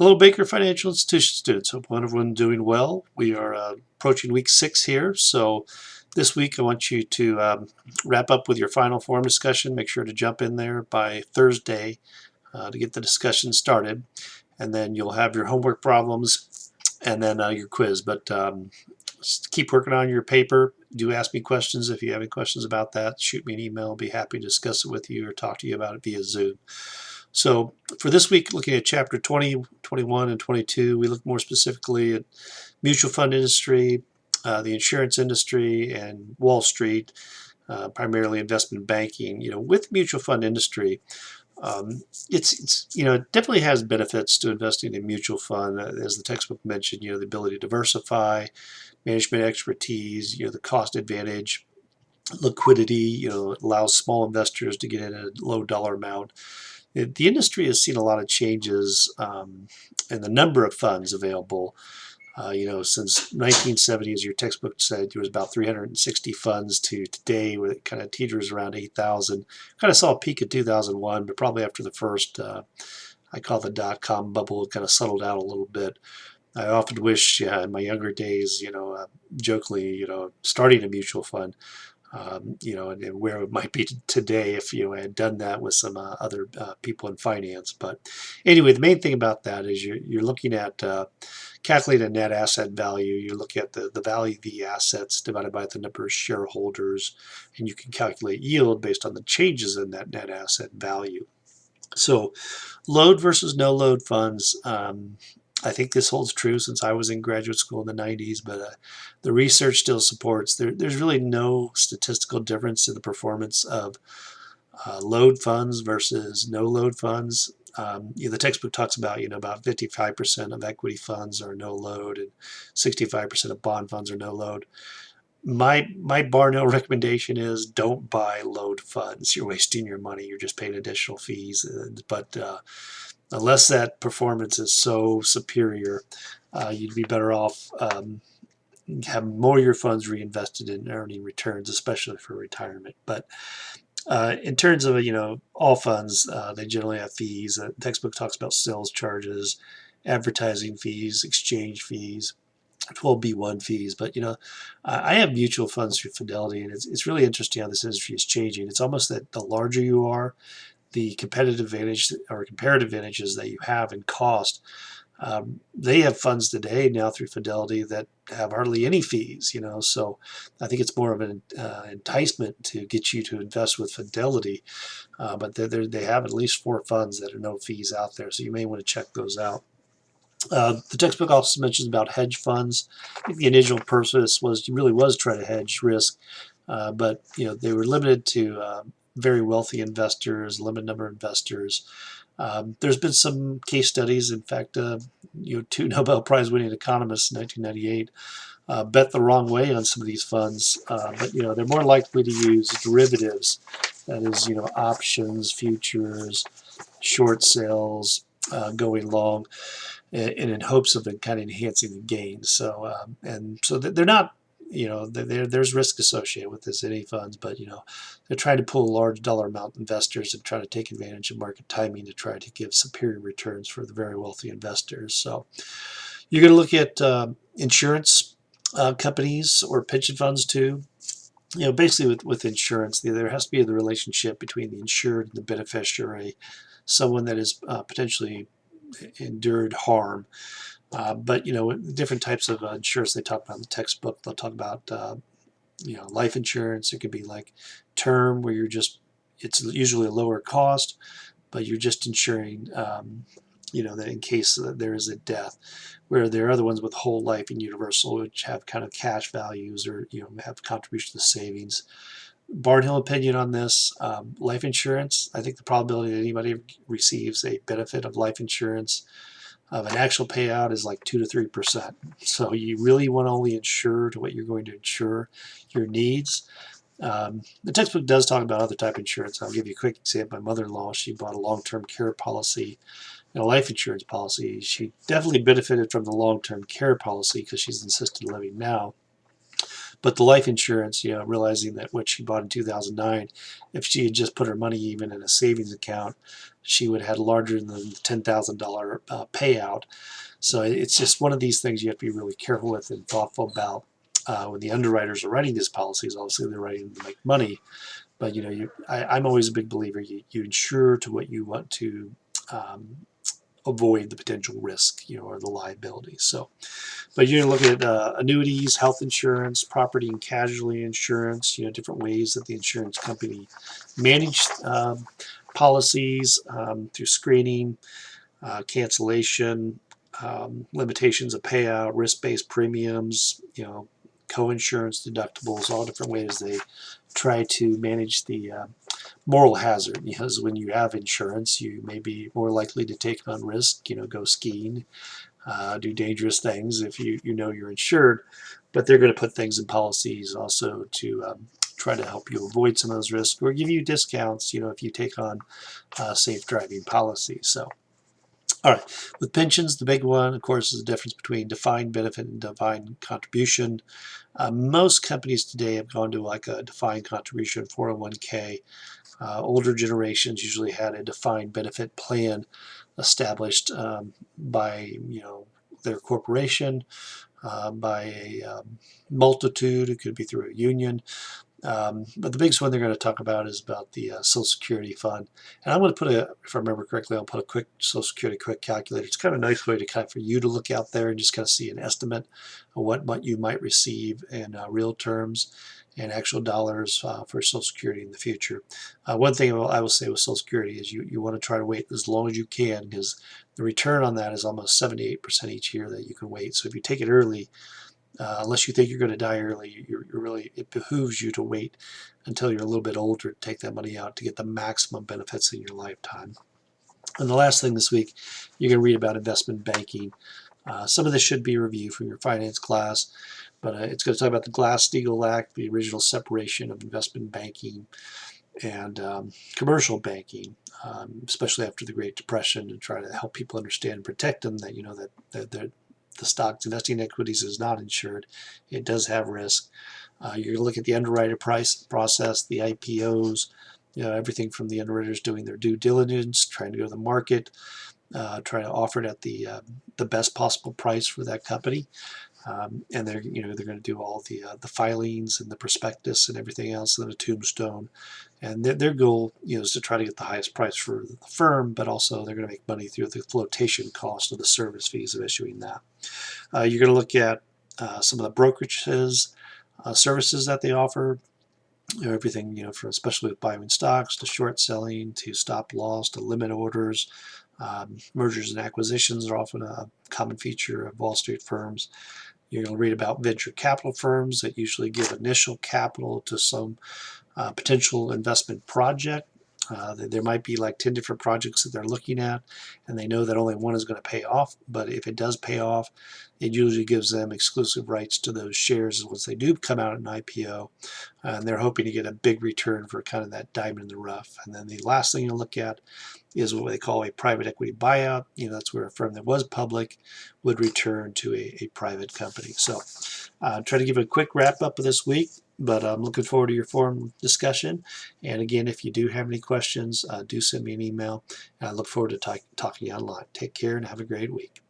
Hello, Baker Financial Institution students. Hope everyone's doing well. We are approaching week 6 here, so this week I want you to wrap up with your final form discussion. Make sure to jump in there by Thursday to get the discussion started, and then you'll have your homework problems and then your quiz. But just keep working on your paper. Do ask me questions if you have any questions about that. Shoot me an email. I'll be happy to discuss it with you or talk to you about it via Zoom. So for this week, looking at chapter 20, 21, and 22, we look more specifically at mutual fund industry, the insurance industry, and Wall Street, primarily investment banking. With mutual fund industry, it definitely has benefits to investing in mutual fund, as the textbook mentioned. The ability to diversify, management expertise, the cost advantage, liquidity. It allows small investors to get in at a low dollar amount. The industry has seen a lot of changes in the number of funds available. Since 1970, as your textbook said, there was about 360 funds to today, where it kind of teeters around 8,000. Kind of saw a peak in 2001, but probably after the first, I call the dot-com bubble, it kind of settled out a little bit. I often wish in my younger days, jokingly, starting a mutual fund. And where it might be today if I had done that with some other people in finance. But anyway, the main thing about that is you're looking at calculating net asset value. You look at the value of the assets divided by the number of shareholders, and you can calculate yield based on the changes in that net asset value. So load versus no load funds. I think this holds true since I was in graduate school in the 90s, but the research still supports there's really no statistical difference in the performance of load funds versus no load funds. The textbook talks about about 55% of equity funds are no load and 65% of bond funds are no load. My bar no recommendation is don't buy load funds. You're wasting your money. You're just paying additional fees. But unless that performance is so superior, you'd be better off have more of your funds reinvested in earning returns, especially for retirement. But in terms of all funds, they generally have fees. The textbook talks about sales charges, advertising fees, exchange fees, 12B1 fees. But I have mutual funds through Fidelity, and it's really interesting how this industry is changing. It's almost that the larger you are, the competitive advantage or comparative advantages that you have in cost. They have funds today now through Fidelity that have hardly any fees, so I think it's more of an enticement to get you to invest with Fidelity, but they have at least 4 funds that are no fees out there, so you may want to check those out. The textbook also mentions about hedge funds. I think the initial purpose was try to hedge risk, but they were limited to very wealthy investors, limited number of investors. There's been some case studies. In fact, 2 Nobel Prize winning economists in 1998 bet the wrong way on some of these funds, but they're more likely to use derivatives, that is, options, futures, short sales, going long, and in hopes of kind of enhancing the gains. So so they're not, there's risk associated with this, any funds, but they're trying to pull large dollar amount investors and try to take advantage of market timing to try to give superior returns for the very wealthy investors. So you're going to look at insurance companies or pension funds too. Basically with insurance, there has to be the relationship between the insured and the beneficiary, someone that is potentially endured harm. But different types of insurance they talk about in the textbook. They'll talk about life insurance. It could be like term, where it's usually a lower cost, but you're just insuring that in case there is a death. Where there are other ones with whole life and universal, which have kind of cash values or have contribution to savings. Barnhill opinion on this: life insurance, I think the probability that anybody receives a benefit of life insurance of an actual payout is like 2 to 3%. So you really want to only insure to what you're going to insure your needs. The textbook does talk about other type of insurance. I'll give you a quick example. My mother-in-law, she bought a long-term care policy and a life insurance policy. She definitely benefited from the long-term care policy because she's in assisted living now. But the life insurance, realizing that what she bought in 2009, if she had just put her money even in a savings account, she would have had larger than the $10,000 payout. So it's just one of these things you have to be really careful with and thoughtful about. When the underwriters are writing these policies, obviously they're writing them to make money, but I'm always a big believer. You insure to what you want to avoid the potential risk, or the liability. So, but you're going to look at annuities, health insurance, property and casualty insurance. Different ways that the insurance company manage policies through screening, cancellation, limitations of payout, risk-based premiums, co-insurance deductibles, all different ways they try to manage the moral hazard. Because when you have insurance, you may be more likely to take on risk, go skiing, do dangerous things if you know you're insured, but they're going to put things in policies also to try to help you avoid some of those risks or give you discounts, if you take on safe driving policies. So, all right, with pensions, the big one, of course, is the difference between defined benefit and defined contribution. Most companies today have gone to like a defined contribution 401k. Older generations usually had a defined benefit plan established by their corporation, by a multitude. It could be through a union. But the biggest one they're going to talk about is about the Social Security Fund. And I'm going to put if I remember correctly, I'll put a quick Social Security quick calculator. It's kind of a nice way to for you to look out there and just kind of see an estimate of what you might receive in real terms and actual dollars for Social Security in the future. One thing I will say with Social Security is you want to try to wait as long as you can, because the return on that is almost 78% each year that you can wait. So if you take it early, unless you think you're going to die early, it behooves you to wait until you're a little bit older to take that money out to get the maximum benefits in your lifetime. And the last thing this week, you're going to read about investment banking. Some of this should be a review from your finance class, but it's going to talk about the Glass-Steagall Act, the original separation of investment banking and commercial banking, especially after the Great Depression, to try to help people understand and protect them that that the stocks investing in equities is not insured. It does have risk. You're going to look at the underwriter process, the IPOs, everything from the underwriters doing their due diligence, trying to go to the market, trying to offer it at the best possible price for that company. And they're going to do all the filings and the prospectus and everything else, and a tombstone. And their goal is to try to get the highest price for the firm, but also they're going to make money through the flotation cost of the service fees of issuing that. You're going to look at some of the brokerages, services that they offer. Everything for especially with buying stocks to short selling to stop loss to limit orders. Mergers and acquisitions are often a common feature of Wall Street firms. You're going to read about venture capital firms that usually give initial capital to some potential investment project. There might be like 10 different projects that they're looking at, and they know that only one is going to pay off. But if it does pay off, it usually gives them exclusive rights to those shares once they do come out at an IPO. And they're hoping to get a big return for kind of that diamond in the rough. And then the last thing you look at is what they call a private equity buyout. That's where a firm that was public would return to a private company. So try to give a quick wrap up of this week, but I'm looking forward to your forum discussion. And again, if you do have any questions, do send me an email. And I look forward to talking to you online. Take care and have a great week.